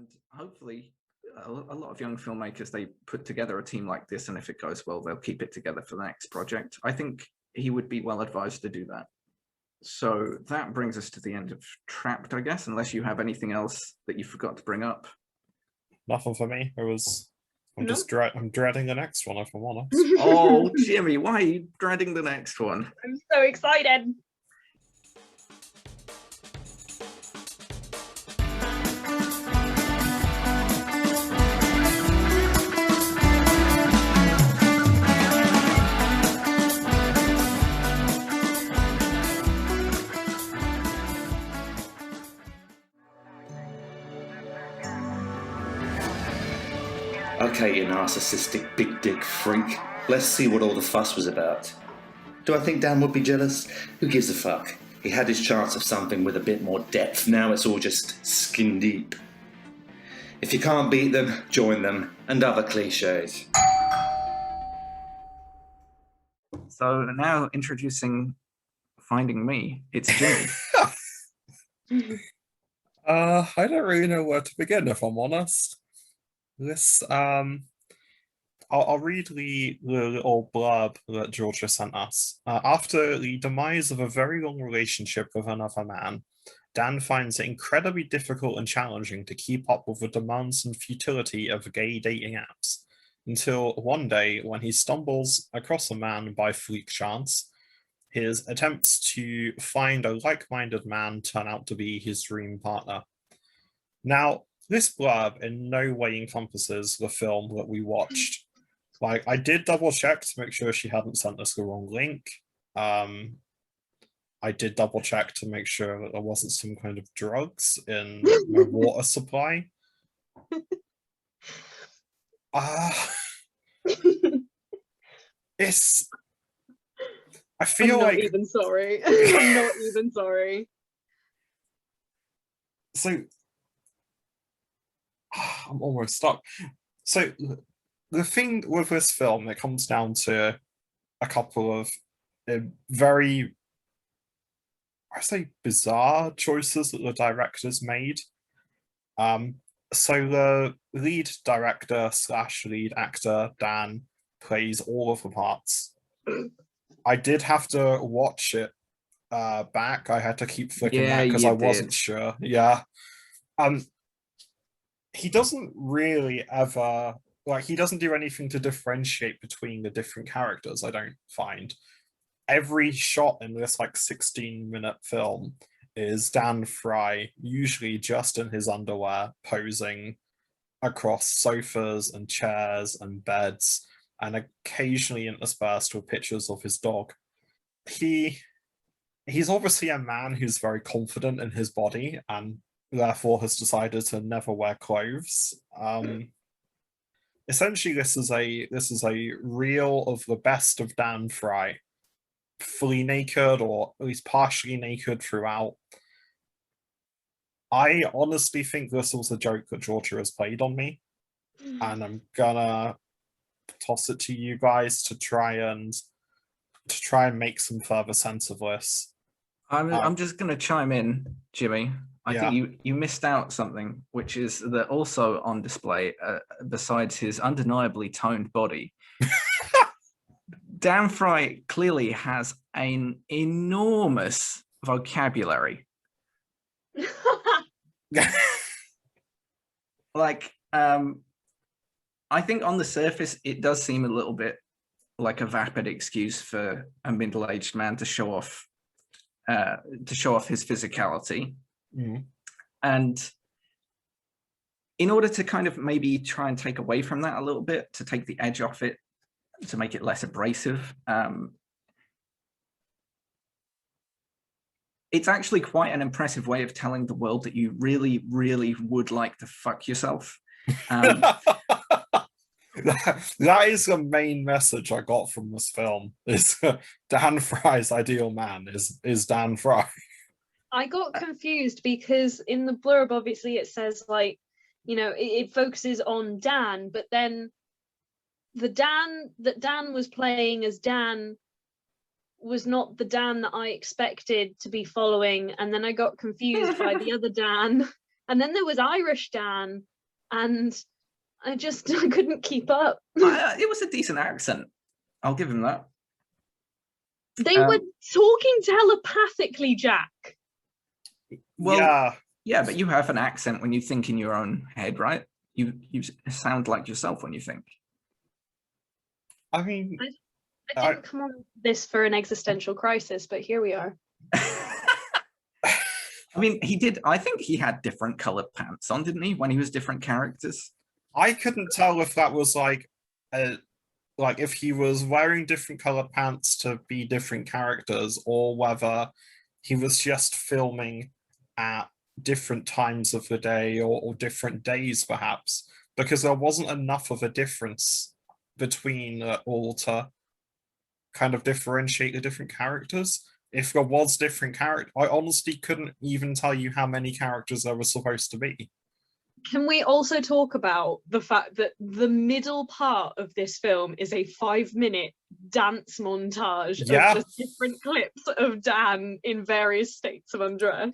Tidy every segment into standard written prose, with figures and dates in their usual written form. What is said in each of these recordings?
And hopefully, a lot of young filmmakers, they put together a team like this, and if it goes well, they'll keep it together for the next project. I think he would be well advised to do that. So that brings us to the end of Trapped, I guess, unless you have anything else that you forgot to bring up. Nothing for me. I'm dreading the next one, if I'm honest. Oh, Jimmy, why are you dreading the next one? I'm so excited. Okay, you narcissistic big dick freak. Let's see what all the fuss was about. Do I think Dan would be jealous? Who gives a fuck? He had his chance of something with a bit more depth. Now it's all just skin deep. If you can't beat them, join them, and other cliches. So now introducing Finding Me, it's Jimmy. I don't really know where to begin, if I'm honest. This I'll read the little blurb that Georgia sent us. After the demise of a very long relationship with another man, Dan finds it incredibly difficult and challenging to keep up with the demands and futility of gay dating apps, until one day when he stumbles across a man by freak chance. His attempts to find a like-minded man turn out to be his dream partner. Now, this blurb in no way encompasses the film that we watched. Like, I did double check to make sure she hadn't sent us the wrong link. I did double check to make sure that there wasn't some kind of drugs in my water supply. It's... I feel I'm not like... even sorry. I'm not even sorry. So... I'm almost stuck. So the thing with this film, it comes down to a couple of very, I say, bizarre choices that the directors made. So the lead director / lead actor, Dan, plays all of the parts. I did have to watch it back. I had to keep flicking back because I wasn't sure. Yeah. He doesn't really ever, like, he doesn't do anything to differentiate between the different characters, I don't find. Every shot in this, like, 16-minute film is Dan Fry, usually just in his underwear, posing across sofas and chairs and beds, and occasionally interspersed with pictures of his dog. He's obviously a man who's very confident in his body and therefore has decided to never wear clothes. Essentially, this is a reel of the best of Dan Fry, fully naked or at least partially naked throughout. I honestly think this was a joke that Georgia has played on me, and I'm gonna toss it to you guys to try and make some further sense of this. I'm just gonna chime in, Jimmy. I think you missed out something, which is that also on display, besides his undeniably toned body, Dan Fry clearly has an enormous vocabulary. Like, I think on the surface, it does seem a little bit like a vapid excuse for a middle-aged man to show off his physicality. And in order to kind of maybe try and take away from that a little bit, to take the edge off it, to make it less abrasive, it's actually quite an impressive way of telling the world that you really, really would like to fuck yourself. That is the main message I got from this film, is Dan Fry's ideal man is Dan Fry. I got confused because in the blurb, obviously, it says, like, you know, it focuses on Dan, but then the Dan that Dan was playing as Dan was not the Dan that I expected to be following. And then I got confused by the other Dan. And then there was Irish Dan. and I couldn't keep up. It was a decent accent. I'll give him that. They were talking telepathically, Jack. Well, yeah, but you have an accent when you think in your own head, right? You sound like yourself when you think. I mean, I didn't come on this for an existential crisis, but here we are. I mean, he did. I think he had different colored pants on, didn't he, when he was different characters? I couldn't tell if that was like if he was wearing different colored pants to be different characters, or whether he was just filming at different times of the day or different days, perhaps, because there wasn't enough of a difference between all to kind of differentiate the different characters. If there was different character, I honestly couldn't even tell you how many characters there were supposed to be. Can we also talk about the fact that the middle part of this film is a 5-minute dance montage of just different clips of Dan in various states of undress?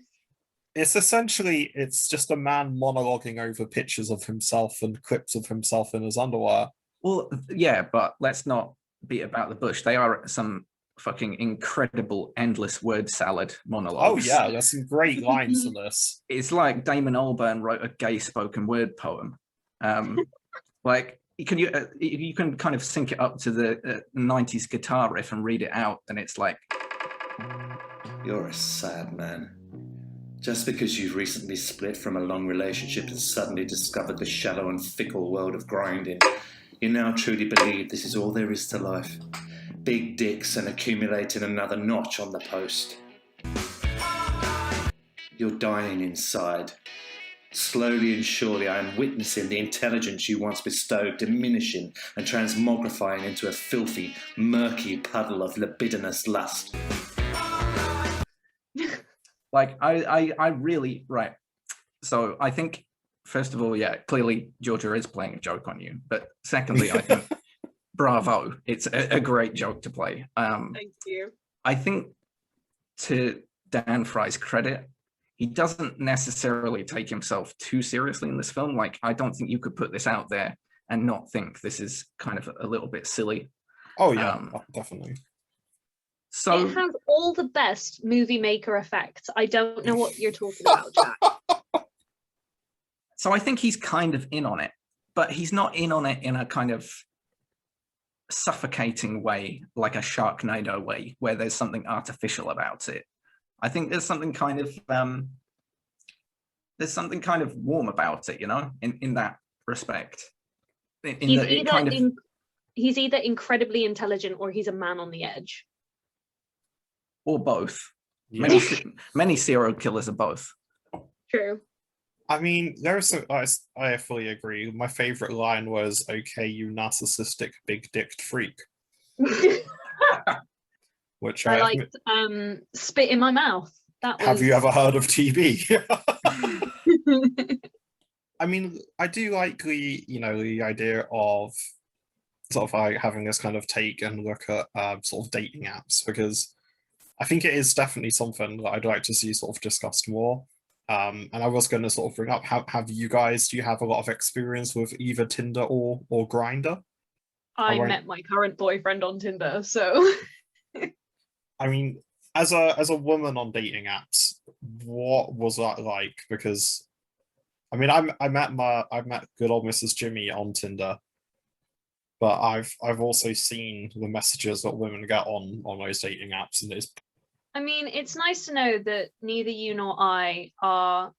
It's just a man monologuing over pictures of himself and clips of himself in his underwear. Well, yeah, but let's not beat about the bush. They are some fucking incredible, endless word salad monologues. Oh yeah, there's some great lines in this. It's like Damon Albarn wrote a gay spoken word poem. Like you can kind of sync it up to the 90s guitar riff and read it out, and it's like, you're a sad man. Just because you've recently split from a long relationship and suddenly discovered the shallow and fickle world of grinding, you now truly believe this is all there is to life. Big dicks and accumulating another notch on the post. You're dying inside. Slowly and surely I am witnessing the intelligence you once bestowed diminishing and transmogrifying into a filthy, murky puddle of libidinous lust. Like, I really, right. So I think, first of all, yeah, clearly Georgia is playing a joke on you. But secondly, I think, bravo, it's a great joke to play. Thank you. I think, to Dan Fry's credit, he doesn't necessarily take himself too seriously in this film. Like, I don't think you could put this out there and not think this is kind of a little bit silly. Oh yeah, definitely. So it has all the best movie maker effects. I don't know what you're talking about, Jack. So I think he's kind of in on it, but he's not in on it in a kind of suffocating way, like a Sharknado way, where there's something artificial about it. I think there's something kind of warm about it, you know, in that respect. He's either incredibly intelligent or he's a man on the edge. Or both. Yeah. Many serial killers are both. True. I mean, there's some. I fully agree. My favorite line was, "Okay, you narcissistic big-dicked freak," which I liked. Spit in my mouth. That was... Have you ever heard of TB? I mean, I do like the idea of sort of like having this kind of take and look at sort of dating apps, because I think it is definitely something that I'd like to see sort of discussed more. And I was going to sort of bring up, do you have a lot of experience with either Tinder or Grindr? I met my current boyfriend on Tinder, so. I mean, as a woman on dating apps, what was that like? Because, I mean, I met good old Mrs. Jimmy on Tinder, but I've also seen the messages that women get on those dating apps, and it's. I mean, it's nice to know that neither you nor I are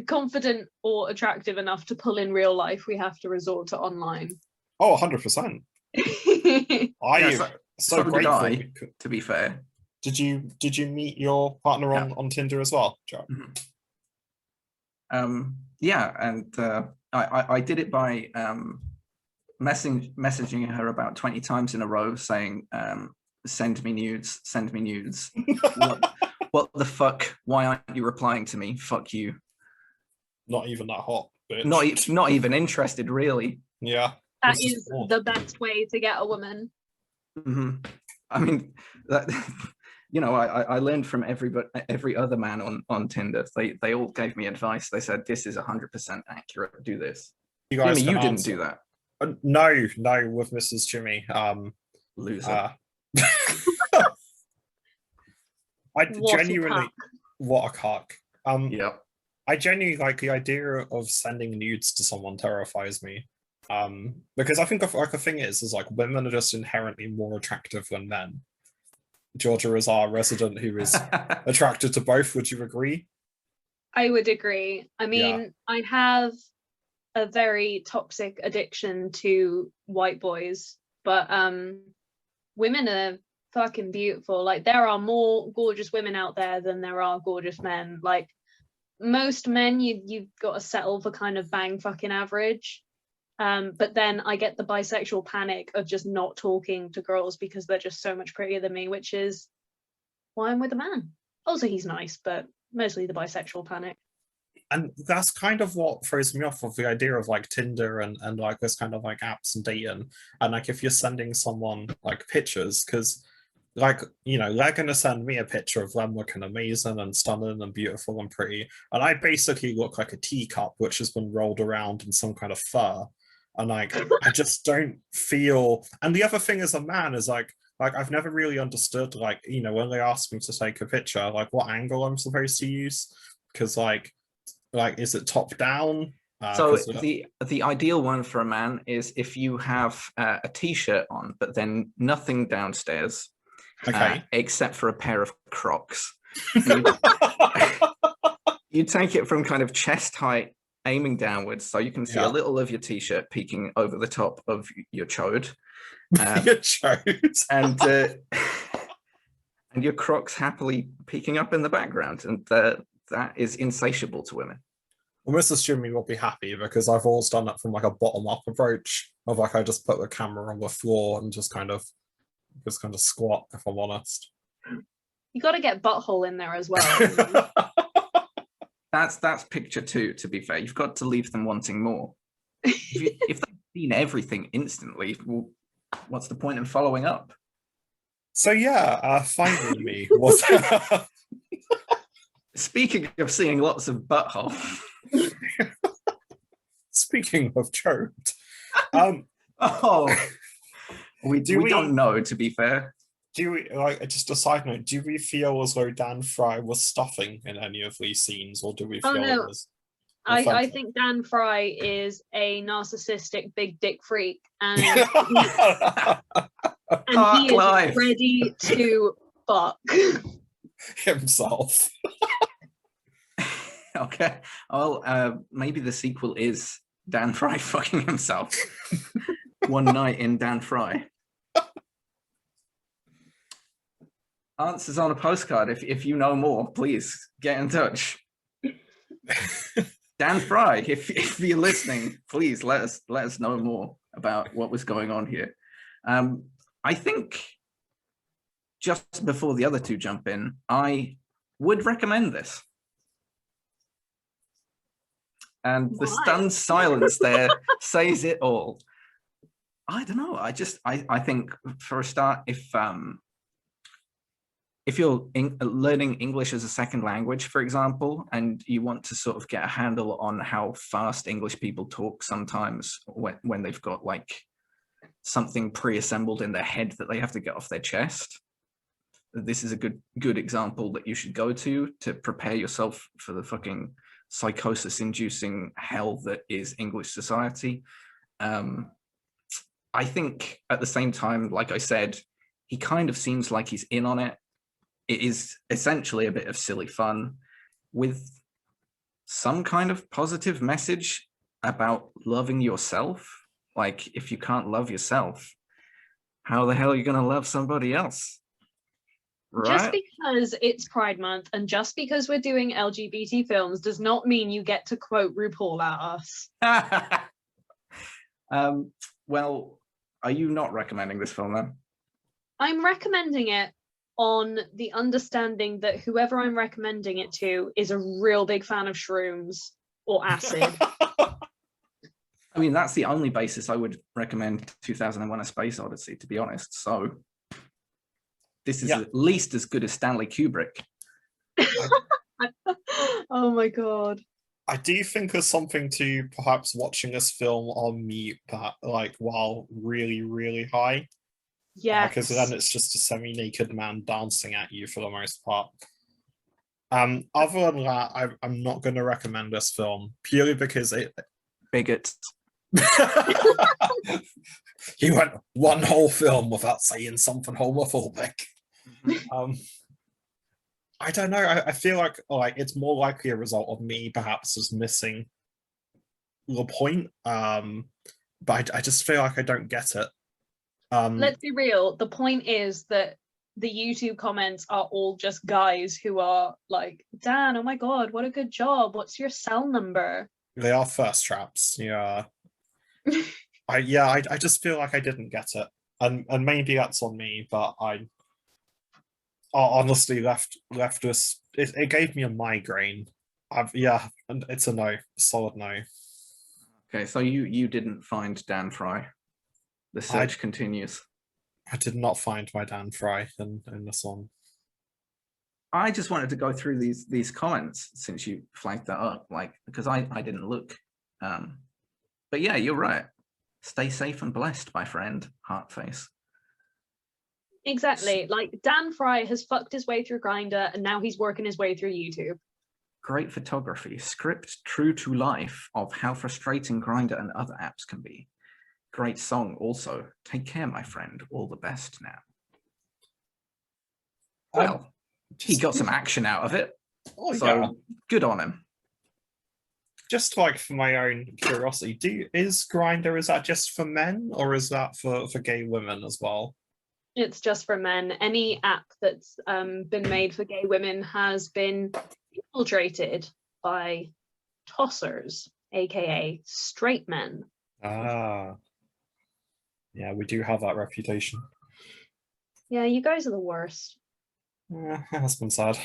confident or attractive enough to pull in real life. We have to resort to online. Oh, 100%. So grateful. To be fair. Did you meet your partner on Tinder as well, Joe? Mm-hmm. Yeah, and I did it by messaging her about 20 times in a row, saying, send me nudes. What the fuck? Why aren't you replying to me? Fuck you. Not even that hot, bitch. Not even interested, really. Yeah. That is the best way to get a woman. Mm-hmm. I mean, you know, I learned from every other man on Tinder. They all gave me advice. They said, this is 100% accurate. Do this. You guys Jimmy, can you didn't answer. do that. No, with Mrs. Jimmy. Loser. I What a genuinely, cock. what a cock. Yep. I genuinely like the idea of sending nudes to someone terrifies me. Because I think like the thing is like women are just inherently more attractive than men. Georgia is our resident who is attracted to both. Would you agree? I would agree. I mean, I have a very toxic addiction to white boys, but women are fucking beautiful. Like, there are more gorgeous women out there than there are gorgeous men. Like, most men, you've got to settle for kind of bang fucking average. But then I get the bisexual panic of just not talking to girls because they're just so much prettier than me, which is why I'm with a man. Also, he's nice, but mostly the bisexual panic. And that's kind of what throws me off of the idea of like Tinder and like this kind of like apps and dating. And like if you're sending someone like pictures, because like, you know, they're going to send me a picture of them looking amazing and stunning and beautiful and pretty. And I basically look like a teacup, which has been rolled around in some kind of fur. And like, I just don't feel. And the other thing as a man is like I've never really understood, like, you know, when they ask me to take a picture, like what angle I'm supposed to use. Because like, is it top down? So the ideal one for a man is if you have a t-shirt on, but then nothing downstairs, except for a pair of Crocs. You take it from kind of chest height, aiming downwards, so you can see a little of your t-shirt peeking over the top of your chode. Your chode. And your Crocs happily peeking up in the background, and that is insatiable to women. Well, Mrs. Jimmy will be happy because I've always done it from like a bottom-up approach of like I just put the camera on the floor and just kind of squat, if I'm honest. You got to get butthole in there as well. That's picture 2, to be fair. You've got to leave them wanting more. If they've seen everything instantly, well, what's the point in following up? So yeah, finally me was. Speaking of seeing lots of butthole. Speaking of choked. We don't know, to be fair. Do we, like, just a side note, do we feel as though Dan Fry was stuffing in any of these scenes, or do we feel it was I think Dan Fry is a narcissistic big dick freak, and he is ready to fuck himself. Okay, well, maybe the sequel is Dan Fry fucking himself. One night in Dan Fry. Answers on a postcard. If you know more, please get in touch. Dan Fry, if you're listening, please let us know more about what was going on here. I think just before the other two jump in, I would recommend this. And the stunned silence there says it all. I don't know. I think for a start, if you're learning English as a second language, for example, and you want to sort of get a handle on how fast English people talk sometimes when they've got like something pre-assembled in their head that they have to get off their chest, this is a good example that you should go to prepare yourself for the fucking psychosis-inducing hell that is English society. I think at the same time, like I said, he kind of seems like he's in on it. It is essentially a bit of silly fun with some kind of positive message about loving yourself. Like, if you can't love yourself, how the hell are you going to love somebody else? Right? Just because it's Pride Month and just because we're doing LGBT films does not mean you get to quote RuPaul at us. Well, are you not recommending this film then? I'm recommending it on the understanding that whoever I'm recommending it to is a real big fan of shrooms or acid. I mean, that's the only basis I would recommend 2001: A Space Odyssey, to be honest. So This is Yeah. at least as good as Stanley Kubrick. Oh my god. I do think there's something to perhaps watching this film on mute, but like while really, really high. Yeah. Because then it's just a semi-naked man dancing at you for the most part. Other than that, I'm not going to recommend this film purely because it. Bigots. He went one whole film without saying something homophobic. I don't know. I feel like it's more likely a result of me perhaps just missing the point. But I just feel like I don't get it. Let's be real. The point is that the YouTube comments are all just guys who are like, Dan, oh my god, what a good job. What's your cell number? They are thirst traps. Yeah. I just feel like I didn't get it. And maybe that's on me, but I honestly left this. It gave me a migraine. And it's a no, solid no. Okay, so you didn't find Dan Fry. The search continues. I did not find my Dan Fry in this one. I just wanted to go through these comments since you flagged that up, like because I didn't look. But yeah, you're right. Stay safe and blessed, my friend. Heart face. Exactly. Like Dan Fry has fucked his way through Grindr and now he's working his way through YouTube. Great photography. Script true to life of how frustrating Grindr and other apps can be. Great song also. Take care, my friend. All the best now. Well, he got some action out of it. Oh, so yeah. Good on him. Just like for my own curiosity, is Grindr, is that just for men or is that for gay women as well? It's just for men. Any app that's been made for gay women has been infiltrated by tossers, aka straight men. Ah. Yeah, we do have that reputation. Yeah, you guys are the worst. That's been sad.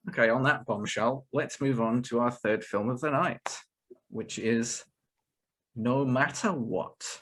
Okay, on that bombshell, let's move on to our third film of the night, which is No Matter What.